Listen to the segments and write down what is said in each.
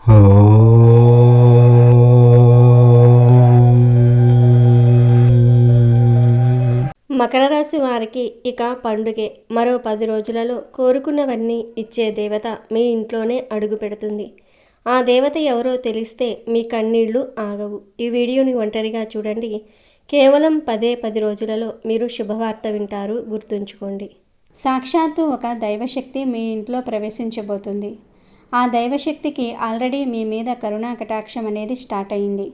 మకర రాశి వారికి ఇక పండుగే. మరో 10 రోజులలో కోరుకున్నవన్నీ ఇచ్చే దేవత మీ ఇంట్లోనే అడుగు పెడుతుంది. ఆ దేవత ఎవరో తెలిస్తే మీ కన్నీళ్లు ఆగవు. ఈ వీడియోని ఒంటరిగా చూడండి. కేవలం 10 రోజులలో మీరు శుభవార్త వింటారు, గుర్తుంచుకోండి. సాక్షాత్తు ఒక దైవశక్తి మీ ఇంట్లో ప్రవేశించబోతుంది. ఆ దైవశక్తికి ఆల్రెడీ మీ మీద కరుణా కటాక్షం అనేది స్టార్ట్ అయింది.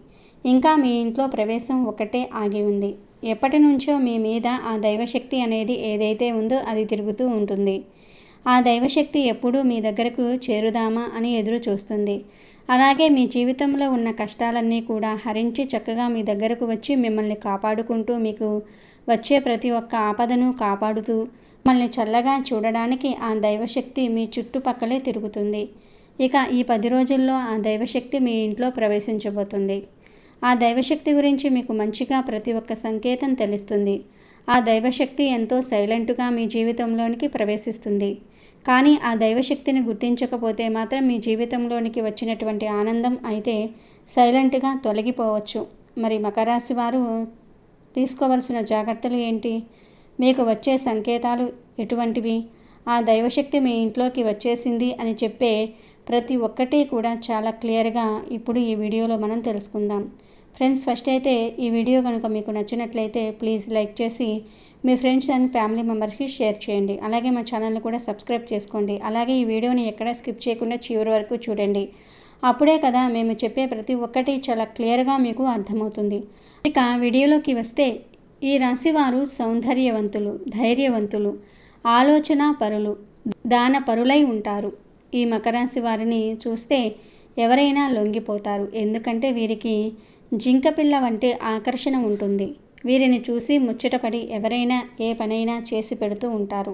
ఇంకా మీ ఇంట్లో ప్రవేశం ఒకటే ఆగి ఉంది. ఎప్పటి నుంచో మీ మీద ఆ దైవశక్తి అనేది ఏదైతే ఉందో అది తిరుగుతూ ఉంటుంది. ఆ దైవశక్తి ఎప్పుడూ మీ దగ్గరకు చేరుదామా అని ఎదురు చూస్తుంది. అలాగే మీ జీవితంలో ఉన్న కష్టాలన్నీ కూడా హరించి చక్కగా మీ దగ్గరకు వచ్చి మిమ్మల్ని కాపాడుకుంటూ, మీకు వచ్చే ప్రతి ఒక్క ఆపదను కాపాడుతూ, మిమ్మల్ని చల్లగా చూడడానికి ఆ దైవశక్తి మీ చుట్టుపక్కలే తిరుగుతుంది. ఇక ఈ 10 రోజుల్లో ఆ దైవశక్తి మీ ఇంట్లో ప్రవేశించబోతుంది. ఆ దైవశక్తి గురించి మీకు మంచిగా ప్రతి ఒక్క సంకేతం తెలుస్తుంది. ఆ దైవశక్తి ఎంతో సైలెంట్గా మీ జీవితంలోనికి ప్రవేశిస్తుంది. కానీ ఆ దైవశక్తిని గుర్తించకపోతే మాత్రం మీ జీవితంలోనికి వచ్చినటువంటి ఆనందం అయితే సైలెంట్గా తొలగిపోవచ్చు. మరి మకర రాశి వారు తీసుకోవాల్సిన జాగ్రత్తలు ఏంటి? మీకు వచ్చే సంకేతాలు ఎటువంటివి? ఆ దైవశక్తి మీ ఇంట్లోకి వచ్చేసింది అని చెప్పే ప్రతి ఒక్కటి కూడా చాలా క్లియర్గా ఇప్పుడు ఈ వీడియోలో మనం తెలుసుకుందాం. ఫ్రెండ్స్, ఫస్ట్ అయితే ఈ వీడియో కనుక మీకు నచ్చినట్లయితే ప్లీజ్ లైక్ చేసి మీ ఫ్రెండ్స్ అండ్ ఫ్యామిలీ మెంబర్స్కి షేర్ చేయండి. అలాగే మా ఛానల్ని కూడా సబ్స్క్రైబ్ చేసుకోండి. అలాగే ఈ వీడియోని ఎక్కడా స్కిప్ చేయకుండా చివరి వరకు చూడండి. అప్పుడే కదా మేము చెప్పే ప్రతి ఒక్కటి చాలా క్లియర్గా మీకు అర్థమవుతుంది. ఇక వీడియోలోకి వస్తే, ఈ రాశివారు సౌందర్యవంతులు, ధైర్యవంతులు, ఆలోచన పరులు, దాన పరులై ఉంటారు. ఈ మకర రాశి వారిని చూస్తే ఎవరైనా లొంగిపోతారు. ఎందుకంటే వీరికి జింకపిల్ల వంటి ఆకర్షణ ఉంటుంది. వీరిని చూసి ముచ్చటపడి ఎవరైనా ఏ పనైనా చేసి పెడుతూ ఉంటారు.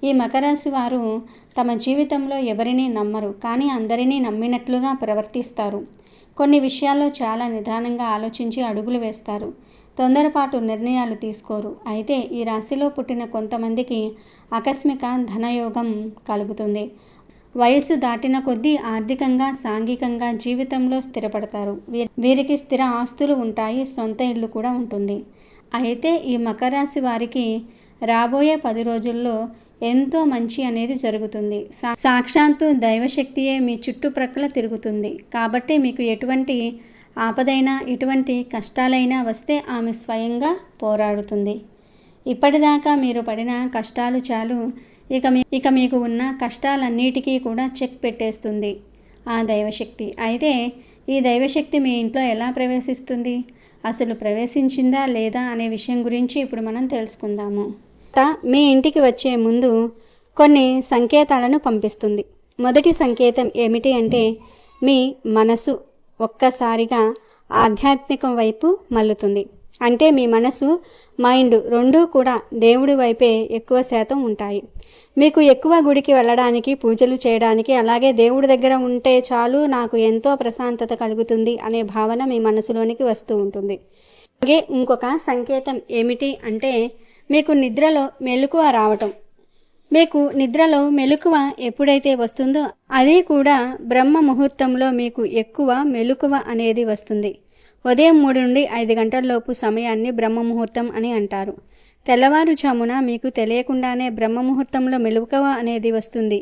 ఈ మకర రాశి వారు తమ జీవితంలో ఎవరినీ నమ్మరు, కానీ అందరినీ నమ్మినట్లుగా ప్రవర్తిస్తారు. కొన్ని విషయాల్లో చాలా నిదానంగా ఆలోచించి అడుగులు వేస్తారు. తొందరపాటు నిర్ణయాలు తీసుకోరు. అయితే ఈ రాశిలో పుట్టిన కొంతమందికి ఆకస్మిక ధనయోగం కలుగుతుంది. వయస్సు దాటిన కొద్దీ ఆర్థికంగా, సాంఘికంగా జీవితంలో స్థిరపడతారు. వీరికి స్థిర ఆస్తులు ఉంటాయి, సొంత ఇల్లు కూడా ఉంటుంది. అయితే ఈ మకర రాశి వారికి రాబోయే 10 రోజుల్లో ఎంతో మంచి అనేది జరుగుతుంది. సాక్షాత్తు దైవశక్తియే మీ చుట్టుప్రక్కల తిరుగుతుంది. కాబట్టి మీకు ఎటువంటి ఆపదైనా, ఎటువంటి కష్టాలైనా వస్తే ఆమె స్వయంగా పోరాడుతుంది. ఇప్పటిదాకా మీరు పడిన కష్టాలు చాలు. ఇక మీకు ఉన్న కష్టాలన్నిటికీ కూడా చెక్ పెట్టేస్తుంది ఆ దైవశక్తి. అయితే ఈ దైవశక్తి మీ ఇంట్లో ఎలా ప్రవేశిస్తుంది, అసలు ప్రవేశించిందా లేదా అనే విషయం గురించి ఇప్పుడు మనం తెలుసుకుందాము. మీ ఇంటికి వచ్చే ముందు కొన్ని సంకేతాలను పంపిస్తుంది. మొదటి సంకేతం ఏమిటి అంటే, మీ మనసు ఒక్కసారిగా ఆధ్యాత్మికం వైపు మల్లుతుంది. అంటే మీ మనసు, మైండ్ రెండూ కూడా దేవుడి వైపే ఎక్కువ శాతం ఉంటాయి. మీకు ఎక్కువ గుడికి వెళ్ళడానికి, పూజలు చేయడానికి, అలాగే దేవుడి దగ్గర ఉంటే చాలు నాకు ఎంతో ప్రశాంతత కలుగుతుంది అనే భావన మీ మనసులోనికి వస్తూ ఉంటుంది. అలాగే ఇంకొక సంకేతం ఏమిటి అంటే, మీకు నిద్రలో మెలకువ రావటం. మీకు నిద్రలో మెలకువ ఎప్పుడైతే వస్తుందో అది కూడా బ్రహ్మ ముహూర్తంలో మీకు ఎక్కువ మెలకువ అనేది వస్తుంది. ఉదయం 3 నుండి 5 గంటలలోపు సమయాన్ని బ్రహ్మముహూర్తం అని అంటారు. తెల్లవారుజామున మీకు తెలియకుండానే బ్రహ్మముహూర్తంలో మెలకువ అనేది వస్తుంది.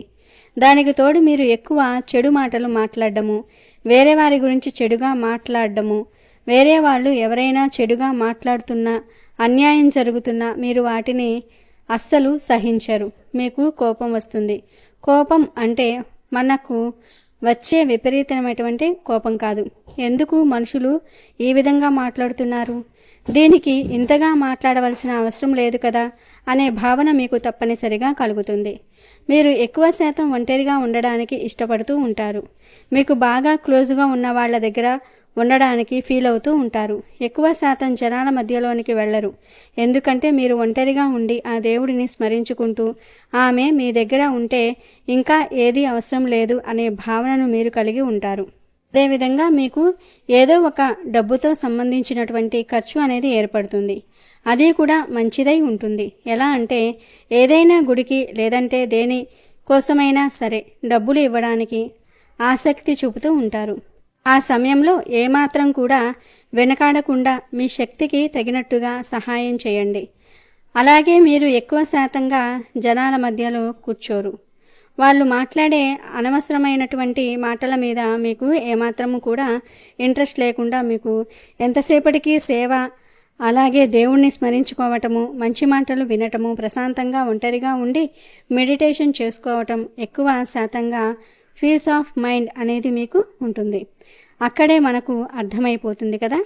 దానికి తోడు మీరు ఎక్కువ చెడు మాటలు మాట్లాడడము, వేరే వారి గురించి చెడుగా మాట్లాడడము, వేరే వాళ్ళు ఎవరైనా చెడుగా మాట్లాడుతున్నా, అన్యాయం జరుగుతున్నా మీరు వాటిని అస్సలు సహించరు. మీకు కోపం వస్తుంది. కోపం అంటే మనకు వచ్చే విపరీతమైనటువంటి కోపం కాదు. ఎందుకు మనుషులు ఈ విధంగా మాట్లాడుతున్నారు, దీనికి ఇంతగా మాట్లాడవలసిన అవసరం లేదు కదా అనే భావన మీకు తప్పనిసరిగా కలుగుతుంది. మీరు ఎక్కువ శాతం ఒంటరిగా ఉండడానికి ఇష్టపడుతూ ఉంటారు. మీకు బాగా క్లోజ్గా ఉన్న వాళ్ళ దగ్గర ఉండడానికి ఫీల్ అవుతూ ఉంటారు. ఎక్కువ శాతం జనాల మధ్యలోనికి వెళ్ళరు. ఎందుకంటే మీరు ఒంటరిగా ఉండి ఆ దేవుడిని స్మరించుకుంటూ ఆమె మీ దగ్గర ఉంటే ఇంకా ఏది అవసరం లేదు అనే భావనను మీరు కలిగి ఉంటారు. అదేవిధంగా మీకు ఏదో ఒక డబ్బుతో సంబంధించినటువంటి ఖర్చు అనేది ఏర్పడుతుంది. అది కూడా మంచిదై ఉంటుంది. ఎలా అంటే, ఏదైనా గుడికి లేదంటే దేని కోసమైనా సరే డబ్బులు ఇవ్వడానికి, ఆసక్తి చూపుతూ ఉంటారు. ఆ సమయంలో ఏమాత్రం కూడా వెనకాడకుండా మీ శక్తికి తగినట్టుగా సహాయం చేయండి. అలాగే మీరు ఎక్కువ శాతంగా జనాల మధ్యలో కూర్చోరు. వాళ్ళు మాట్లాడే అనవసరమైనటువంటి మాటల మీద మీకు ఏమాత్రము కూడా ఇంట్రెస్ట్ లేకుండా మీకు ఎంతసేపటికి సేవ, అలాగే దేవుణ్ణి స్మరించుకోవటము, మంచి మాటలు వినటము, ప్రశాంతంగా ఒంటరిగా ఉండి మెడిటేషన్ చేసుకోవటం, ఎక్కువ శాతంగా పీస్ ఆఫ్ మైండ్ అనేది మీకు ఉంటుంది. అక్కడే మనకు అర్థమైపోతుంది కదా.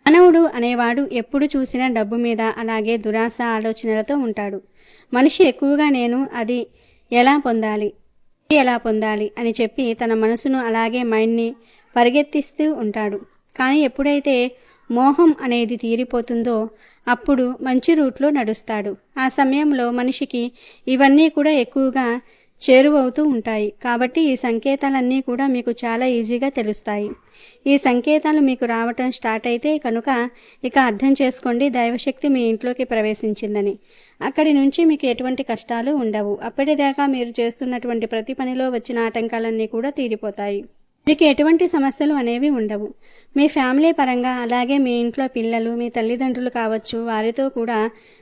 మానవుడు అనేవాడు ఎప్పుడు చూసినా డబ్బు మీద, అలాగే దురాశ ఆలోచనలతో ఉంటాడు. మనిషి ఎక్కువగా నేను అది ఎలా పొందాలి అని చెప్పి తన మనసును అలాగే మైండ్ని పరిగెత్తిస్తూ ఉంటాడు. కానీ ఎప్పుడైతే మోహం అనేది తీరిపోతుందో అప్పుడు మంచి రూట్లో నడుస్తాడు. ఆ సమయంలో మనిషికి ఇవన్నీ కూడా ఎక్కువగా చేరువవుతూ ఉంటాయి. కాబట్టి ఈ సంకేతాలన్నీ కూడా మీకు చాలా ఈజీగా తెలుస్తాయి. ఈ సంకేతాలు మీకు రావటం స్టార్ట్ అయితే కనుక ఇక అర్థం చేసుకోండి, దైవశక్తి మీ ఇంట్లోకి ప్రవేశించిందని. అక్కడి నుంచి మీకు ఎటువంటి కష్టాలు ఉండవు. అప్పటిదాకా మీరు చేస్తున్నటువంటి ప్రతి పనిలో వచ్చిన ఆటంకాలన్నీ కూడా తీరిపోతాయి. మీకు ఎటువంటి సమస్యలు అనేవి ఉండవు. మీ ఫ్యామిలీ పరంగా, అలాగే మీ ఇంట్లో పిల్లలు, మీ తల్లిదండ్రులు కావచ్చు, వారితో కూడా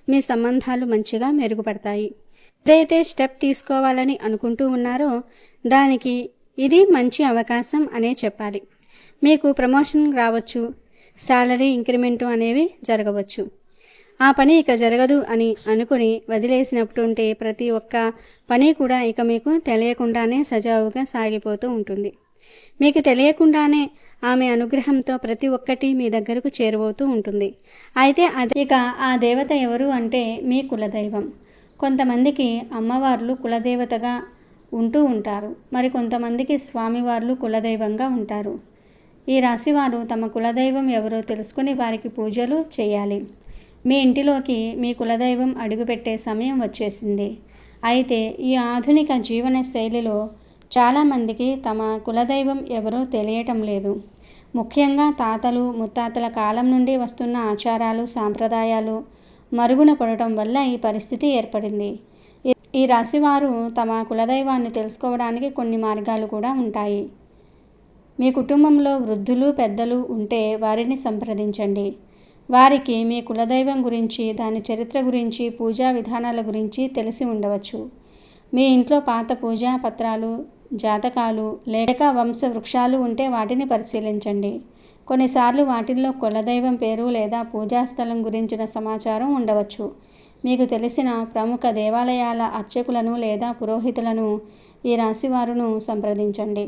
మీ సంబంధాలు మంచిగా మెరుగుపడతాయి. ఏదైతే స్టెప్ తీసుకోవాలని అనుకుంటూ ఉన్నారో దానికి ఇది మంచి అవకాశం అనే చెప్పాలి. మీకు ప్రమోషన్ రావచ్చు, శాలరీ ఇంక్రిమెంటు అనేవి జరగవచ్చు. ఆ పని ఇక జరగదు అని అనుకుని వదిలేసినట్టుంటే ప్రతి ఒక్క పని కూడా ఇక మీకు తెలియకుండానే సజావుగా సాగిపోతూ ఉంటుంది. మీకు తెలియకుండానే ఆమె అనుగ్రహంతో ప్రతి ఒక్కటి మీ దగ్గరకు చేరువవుతూ ఉంటుంది. అయితే ఇక ఆ దేవత ఎవరు అంటే మీ కులదైవం. కొంతమందికి అమ్మవార్లు కులదేవతగా ఉంటూ ఉంటారు. మరి కొంతమందికి స్వామివార్లు కులదైవంగా ఉంటారు. ఈ రాశివారు తమ కులదైవం ఎవరో తెలుసుకుని వారికి పూజలు చేయాలి. మీ ఇంటిలోకి మీ కులదైవం అడుగుపెట్టే సమయం వచ్చేసింది. అయితే ఈ ఆధునిక జీవన శైలిలో చాలామందికి తమ కులదైవం ఎవరో తెలియటం లేదు. ముఖ్యంగా తాతలు ముత్తాతల కాలం నుండి వస్తున్న ఆచారాలు సాంప్రదాయాలు మరుగున పడటం వల్ల ఈ పరిస్థితి ఏర్పడింది. ఈ రాశివారు తమ కులదైవాన్ని తెలుసుకోవడానికి కొన్ని మార్గాలు కూడా ఉంటాయి. మీ కుటుంబంలో వృద్ధులు పెద్దలు ఉంటే వారిని సంప్రదించండి. వారికి మీ కులదైవం గురించి, దాని చరిత్ర గురించి, పూజా విధానాల గురించి తెలిసి ఉండవచ్చు. మీ ఇంట్లో పాత పూజా పత్రాలు, జాతకాలు లేక వంశ వృక్షాలు ఉంటే వాటిని పరిశీలించండి. కొన్నిసార్లు వాటిల్లో కులదైవం పేరు లేదా పూజాస్థలం గురించిన సమాచారం ఉండవచ్చు. మీకు తెలిసిన ప్రముఖ దేవాలయాల అర్చకులను లేదా పురోహితులను ఈ రాశివారును సంప్రదించండి.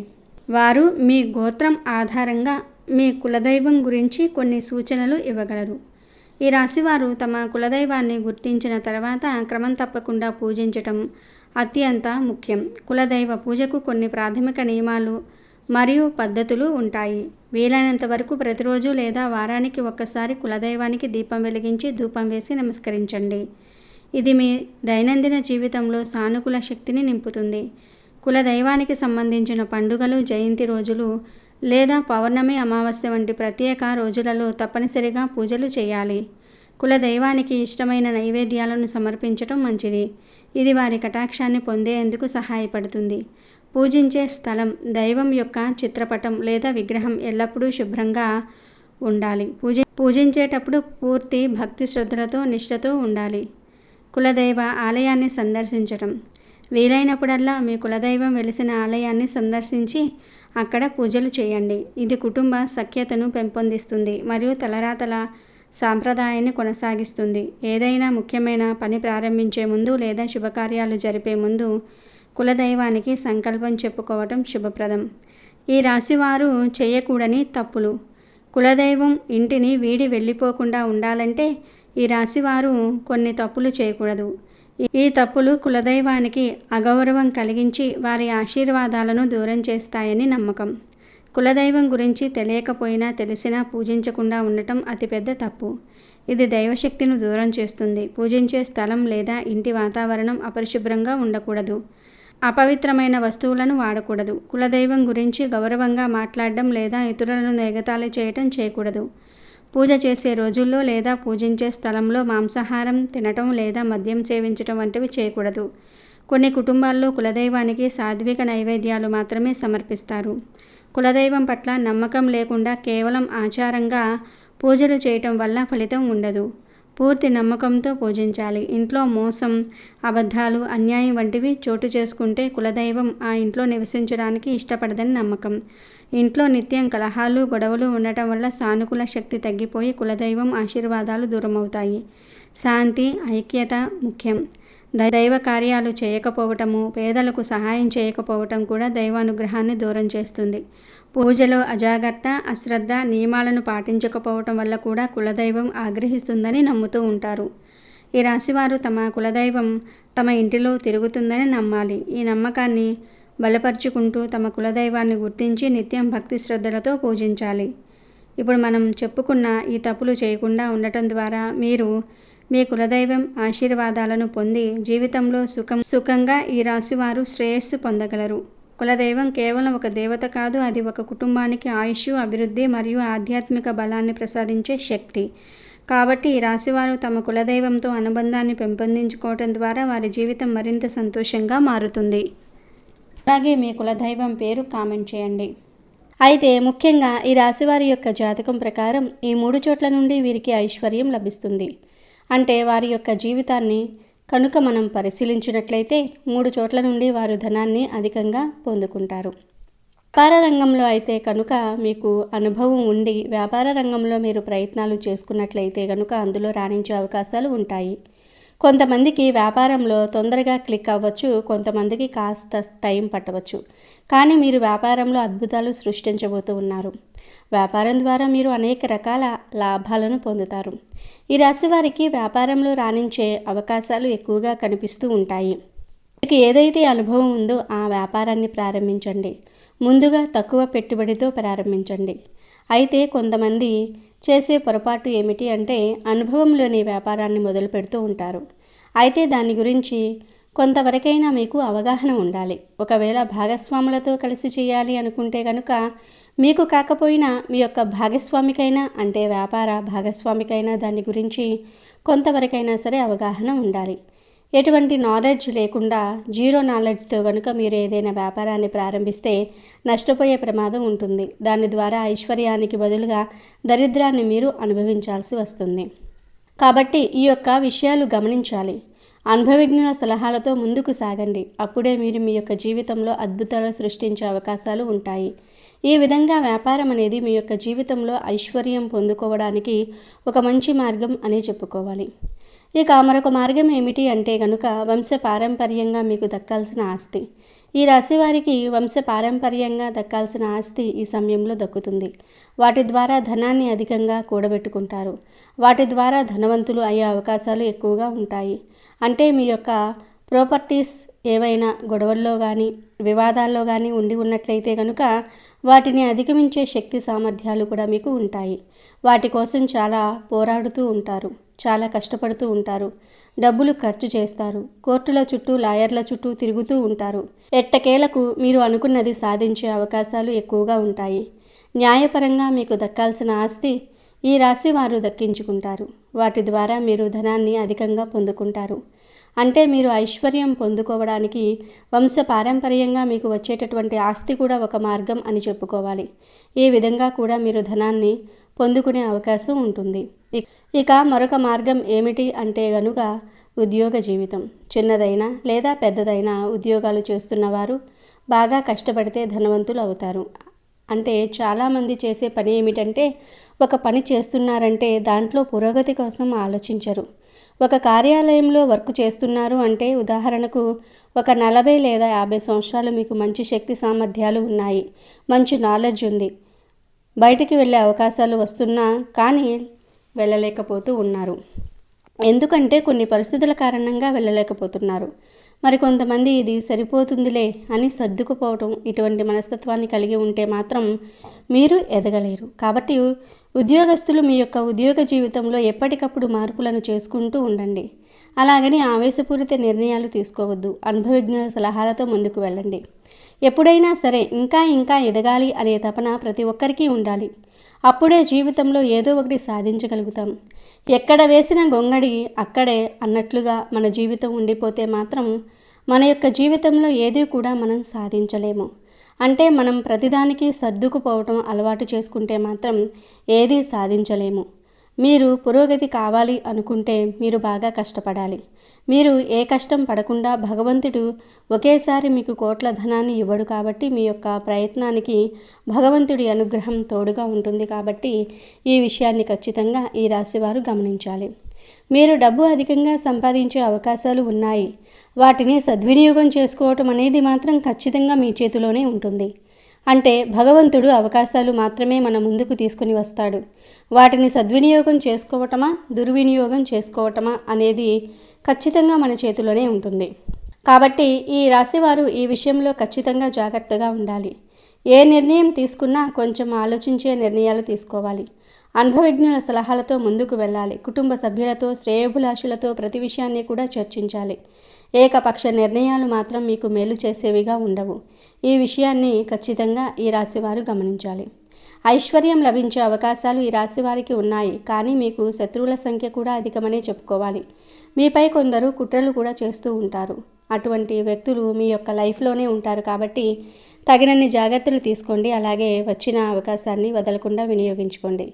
వారు మీ గోత్రం ఆధారంగా మీ కులదైవం గురించి కొన్ని సూచనలు ఇవ్వగలరు. ఈ రాశివారు తమ కులదైవాన్ని గుర్తించిన తర్వాత క్రమం తప్పకుండా పూజించటం అత్యంత ముఖ్యం. కులదైవ పూజకు కొన్ని ప్రాథమిక నియమాలు మరియు పద్ధతులు ఉంటాయి. వీలైనంత వరకు ప్రతిరోజు లేదా వారానికి ఒక్కసారి కులదైవానికి దీపం వెలిగించి ధూపం వేసి నమస్కరించండి. ఇది మీ దైనందిన జీవితంలో సానుకూల శక్తిని నింపుతుంది. కులదైవానికి సంబంధించిన పండుగలు, జయంతి రోజులు లేదా పౌర్ణమి, అమావాస్య వంటి ప్రత్యేక రోజులలో తప్పనిసరిగా పూజలు చేయాలి. కులదైవానికి ఇష్టమైన నైవేద్యాలను సమర్పించటం మంచిది. ఇది వారి కటాక్షాన్ని పొందేందుకు సహాయపడుతుంది. పూజించే స్థలం, దైవం యొక్క చిత్రపటం లేదా విగ్రహం ఎల్లప్పుడూ శుభ్రంగా ఉండాలి. పూజించేటప్పుడు పూర్తి భక్తి శ్రద్ధలతో నిష్ఠతో ఉండాలి. కులదైవ ఆలయాన్ని సందర్శించటం. వీలైనప్పుడల్లా మీ కులదైవం వెలిసిన ఆలయాన్ని సందర్శించి అక్కడ పూజలు చేయండి. ఇది కుటుంబ సఖ్యతను పెంపొందిస్తుంది మరియు తలరాతల సాంప్రదాయాన్ని కొనసాగిస్తుంది. ఏదైనా ముఖ్యమైన పని ప్రారంభించే ముందు లేదా శుభకార్యాలు జరిపే ముందు కులదైవానికి సంకల్పం చెప్పుకోవటం శుభప్రదం. ఈ రాశివారు చేయకూడని తప్పులు. కులదైవం ఇంటిని వీడి వెళ్ళిపోకుండా ఉండాలంటే ఈ రాశివారు కొన్ని తప్పులు చేయకూడదు. ఈ తప్పులు కులదైవానికి అగౌరవం కలిగించి వారి ఆశీర్వాదాలను దూరం చేస్తాయని నమ్మకం. కులదైవం గురించి తెలియకపోయినా తెలిసినా పూజించకుండా ఉండటం అతిపెద్ద తప్పు. ఇది దైవశక్తిని దూరం చేస్తుంది. పూజించే స్థలం లేదా ఇంటి వాతావరణం అపరిశుభ్రంగా ఉండకూడదు. అపవిత్రమైన వస్తువులను వాడకూడదు. కులదైవం గురించి గౌరవంగా మాట్లాడడం లేదా ఇతరులను ఎగతాళి చేయకూడదు. పూజ చేసే రోజుల్లో లేదా పూజించే స్థలంలో మాంసాహారం తినటం లేదా మద్యం సేవించటం వంటివి చేయకూడదు. కొన్ని కుటుంబాల్లో కులదైవానికి సాత్విక నైవేద్యాలు మాత్రమే సమర్పిస్తారు. కులదైవం పట్ల నమ్మకం లేకుండా కేవలం ఆచారంగా పూజలు చేయటం వల్ల ఫలితం ఉండదు. పూర్తి నమ్మకంతో పూజించాలి. ఇంట్లో మోసం, అబద్ధాలు, అన్యాయం వంటివి చోటు చేసుకుంటే కులదైవం ఆ ఇంట్లో నివసించడానికి ఇష్టపడదని నమ్మకం. ఇంట్లో నిత్యం కలహాలు, గొడవలు ఉండటం వల్ల సానుకూల శక్తి తగ్గిపోయి కులదైవం ఆశీర్వాదాలు దూరమవుతాయి. శాంతి, ఐక్యత ముఖ్యం. దైవ కార్యాలు చేయకపోవటము, పేదలకు సహాయం చేయకపోవటం కూడా దైవానుగ్రహాన్ని దూరం చేస్తుంది. పూజలో అజాగ్రత్త, అశ్రద్ధ, నియమాలను పాటించకపోవటం వల్ల కూడా కులదైవం ఆగ్రహిస్తుందని నమ్ముతూ ఉంటారు. ఈ రాశివారు తమ కులదైవం తమ ఇంటిలో తిరుగుతుందని నమ్మాలి. ఈ నమ్మకాన్ని బలపరుచుకుంటూ తమ కులదైవాన్ని గుర్తించి నిత్యం భక్తి శ్రద్ధలతో పూజించాలి. ఇప్పుడు మనం చెప్పుకున్న ఈ తప్పులు చేయకుండా ఉండటం ద్వారా మీరు మీ కులదైవం ఆశీర్వాదాలను పొంది జీవితంలో సుఖంగా ఈ రాశివారు శ్రేయస్సు పొందగలరు. కులదైవం కేవలం ఒక దేవత కాదు, అది ఒక కుటుంబానికి ఆయుష్, అభివృద్ధి మరియు ఆధ్యాత్మిక బలాన్ని ప్రసాదించే శక్తి. కాబట్టి ఈ రాశివారు తమ కులదైవంతో అనుబంధాన్ని పెంపొందించుకోవటం ద్వారా వారి జీవితం మరింత సంతోషంగా మారుతుంది. అలాగే మీ కులదైవం పేరు కామెంట్ చేయండి. అయితే ముఖ్యంగా ఈ రాశివారి యొక్క జాతకం ప్రకారం ఈ 3 చోట్ల నుండి వీరికి ఐశ్వర్యం లభిస్తుంది. అంటే వారి యొక్క జీవితాన్ని కనుక మనం పరిశీలించినట్లయితే 3 చోట్ల నుండి వారు ధనాన్ని అధికంగా పొందుకుంటారు. వ్యాపార రంగంలో అయితే కనుక మీకు అనుభవం ఉండి వ్యాపార రంగంలో మీరు ప్రయత్నాలు చేసుకున్నట్లయితే కనుక అందులో రాణించే అవకాశాలు ఉంటాయి. కొంతమందికి వ్యాపారంలో తొందరగా క్లిక్ అవ్వచ్చు, కొంతమందికి కాస్త టైం పట్టవచ్చు. కానీ మీరు వ్యాపారంలో అద్భుతాలు సృష్టించబోతూ ఉన్నారు. వ్యాపారం ద్వారా మీరు అనేక రకాల లాభాలను పొందుతారు. ఈ రాశి వారికి వ్యాపారంలో రాణించే అవకాశాలు ఎక్కువగా కనిపిస్తూ ఉంటాయి. మీకు ఏదైతే అనుభవం ఉందో ఆ వ్యాపారాన్ని ప్రారంభించండి. ముందుగా తక్కువ పెట్టుబడితో ప్రారంభించండి. అయితే కొంతమంది చేసే పొరపాటు ఏమిటి అంటే అనుభవం లేని వ్యాపారాన్ని మొదలు పెడుతూ ఉంటారు. అయితే దాని గురించి కొంతవరకైనా మీకు అవగాహన ఉండాలి. ఒకవేళ భాగస్వాములతో కలిసి చేయాలి అనుకుంటే కనుక మీకు కాకపోయినా మీ యొక్క భాగస్వామికైనా అంటే వ్యాపార భాగస్వామికైనా దాని గురించి కొంతవరకైనా సరే అవగాహన ఉండాలి. ఎటువంటి నాలెడ్జ్ లేకుండా జీరో నాలెడ్జ్తో కనుక మీరు ఏదైనా వ్యాపారాన్ని ప్రారంభిస్తే నష్టపోయే ప్రమాదం ఉంటుంది. దాని ద్వారా ఐశ్వర్యానికి బదులుగా దరిద్రాన్ని మీరు అనుభవించాల్సి వస్తుంది. కాబట్టి ఈ యొక్క విషయాలు గమనించాలి. అనుభవజ్ఞుల సలహాలతో ముందుకు సాగండి. అప్పుడే మీరు మీ యొక్క జీవితంలో అద్భుతాలు సృష్టించే అవకాశాలు ఉంటాయి. ఈ విధంగా వ్యాపారం అనేది మీ యొక్క జీవితంలో ఐశ్వర్యం పొందుకోవడానికి ఒక మంచి మార్గం అని చెప్పుకోవాలి. ఇక మరొక మార్గం ఏమిటి అంటే కనుక వంశపారంపర్యంగా మీకు దక్కాల్సిన ఆస్తి. ఈ రాశి వారికి వంశపారంపర్యంగా దక్కాల్సిన ఆస్తి ఈ సమయంలో దక్కుతుంది. వాటి ద్వారా ధనాన్ని అధికంగా కూడబెట్టుకుంటారు. వాటి ద్వారా ధనవంతులు అయ్యే అవకాశాలు ఎక్కువగా ఉంటాయి. అంటే మీ యొక్క ప్రాపర్టీస్ ఏవైనా గొడవల్లో కానీ వివాదాల్లో కానీ ఉండి ఉన్నట్లయితే కనుక వాటిని అధిగమించే శక్తి సామర్థ్యాలు కూడా మీకు ఉంటాయి. వాటి కోసం చాలా పోరాడుతూ ఉంటారు, చాలా కష్టపడుతూ ఉంటారు, డబ్బులు ఖర్చు చేస్తారు, కోర్టుల చుట్టూ లాయర్ల చుట్టూ తిరుగుతూ ఉంటారు. ఎట్టకేలకు మీరు అనుకున్నది సాధించే అవకాశాలు ఎక్కువగా ఉంటాయి. న్యాయపరంగా మీకు దక్కాల్సిన ఆస్తి ఈ రాశి వారు దక్కించుకుంటారు. వాటి ద్వారా మీరు ధనాన్ని అధికంగా పొందుకుంటారు. అంటే మీరు ఐశ్వర్యం పొందుకోవడానికి వంశపారంపర్యంగా మీకు వచ్చేటటువంటి ఆస్తి కూడా ఒక మార్గం అని చెప్పుకోవాలి. ఈ విధంగా కూడా మీరు ధనాన్ని పొందుకునే అవకాశం ఉంటుంది. ఇక మరొక మార్గం ఏమిటి అంటే గనుక ఉద్యోగ జీవితం. చిన్నదైనా లేదా పెద్దదైనా ఉద్యోగాలు చేస్తున్నవారు బాగా కష్టపడితే ధనవంతులు అవుతారు. అంటే చాలామంది చేసే పని ఏమిటంటే ఒక పని చేస్తున్నారంటే దాంట్లో పురోగతి కోసం ఆలోచించరు. ఒక కార్యాలయంలో వర్క్ చేస్తున్నారు అంటే ఉదాహరణకు ఒక 40 లేదా 50 సంవత్సరాలు మీకు మంచి శక్తి సామర్థ్యాలు ఉన్నాయి, మంచి నాలెడ్జ్ ఉంది, బయటికి వెళ్ళే అవకాశాలు వస్తున్నా కానీ వెళ్ళలేకపోతూ ఉన్నారు. ఎందుకంటే కొన్ని పరిస్థితుల కారణంగా వెళ్ళలేకపోతున్నారు. మరికొంతమంది ఇది సరిపోతుందిలే అని సర్దుకుపోవటం, ఇటువంటి మనస్తత్వాన్ని కలిగి ఉంటే మాత్రం మీరు ఎదగలేరు. కాబట్టి ఉద్యోగస్తులు మీ యొక్క ఉద్యోగ జీవితంలో ఎప్పటికప్పుడు మార్పులను చేసుకుంటూ ఉండండి. అలాగని ఆవేశపూరిత నిర్ణయాలు తీసుకోవద్దు. అనుభవజ్ఞుల సలహాలతో ముందుకు వెళ్ళండి. ఎప్పుడైనా సరే ఇంకా ఎదగాలి అనే తపన ప్రతి ఒక్కరికి ఉండాలి. అప్పుడే జీవితంలో ఏదో ఒకటి సాధించగలుగుతాం. ఎక్కడ వేసిన గొంగడి అక్కడే అన్నట్లుగా మన జీవితం ఉండిపోతే మాత్రం మన యొక్క జీవితంలో ఏది కూడా మనం సాధించలేము. అంటే మనం ప్రతిదానికి సర్దుకుపోవటం అలవాటు చేసుకుంటే మాత్రం ఏదీ సాధించలేము. మీరు పురోగతి కావాలి అనుకుంటే మీరు బాగా కష్టపడాలి. మీరు ఏ కష్టం పడకుండా భగవంతుడు ఒకేసారి మీకు కోట్ల ధనాన్ని ఇవ్వడు కాబట్టి మీ యొక్క ప్రయత్నానికి భగవంతుడి అనుగ్రహం తోడుగా ఉంటుంది. కాబట్టి ఈ విషయాన్ని ఖచ్చితంగా ఈ రాశివారు గమనించాలి. మీరు డబ్బు అధికంగా సంపాదించే అవకాశాలు ఉన్నాయి. వాటిని సద్వినియోగం చేసుకోవటం అనేది మాత్రం ఖచ్చితంగా మీ చేతిలోనే ఉంటుంది. అంటే భగవంతుడు అవకాశాలు మాత్రమే మన ముందుకు తీసుకుని వస్తాడు. వాటిని సద్వినియోగం చేసుకోవటమా దుర్వినియోగం చేసుకోవటమా అనేది ఖచ్చితంగా మన చేతిలోనే ఉంటుంది. కాబట్టి ఈ రాశివారు ఈ విషయంలో ఖచ్చితంగా జాగ్రత్తగా ఉండాలి. ఏ నిర్ణయం తీసుకున్నా కొంచెం ఆలోచించే నిర్ణయాలు తీసుకోవాలి. అనుభవజ్ఞుల సలహాలతో ముందుకు వెళ్ళాలి. కుటుంబ సభ్యులతో శ్రేయోభిలాషులతో ప్రతి విషయాన్ని కూడా చర్చించాలి. ఏకపక్ష నిర్ణయాలు మాత్రం మీకు మేలు చేసేవిగా ఉండవు. ఈ విషయాన్ని ఖచ్చితంగా ఈ రాశివారు గమనించాలి. ఐశ్వర్యం లభించే అవకాశాలు ఈ రాశివారికి ఉన్నాయి. కానీ మీకు శత్రువుల సంఖ్య కూడా అధికమనే చెప్పుకోవాలి. మీపై కొందరు కుట్రలు కూడా చేస్తూ ఉంటారు. అటువంటి వ్యక్తులు మీ యొక్క లైఫ్లోనే ఉంటారు. కాబట్టి తగినన్ని జాగ్రత్తలు తీసుకోండి. అలాగే వచ్చిన అవకాశాన్ని వదలకుండా వినియోగించుకోండి.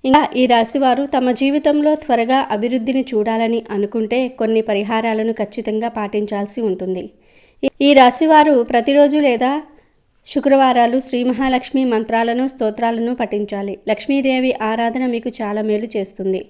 ఇంకా ఈ రాశివారు తమ జీవితంలో త్వరగా అభివృద్ధిని చూడాలని అనుకుంటే కొన్ని పరిహారాలను ఖచ్చితంగా పాటించాల్సి ఉంటుంది. ఈ రాశివారు ప్రతిరోజు లేదా శుక్రవారాలు శ్రీ మహాలక్ష్మి మంత్రాలను స్తోత్రాలను పఠించాలి. లక్ష్మీదేవి ఆరాధన మీకు చాలా మేలు చేస్తుంది.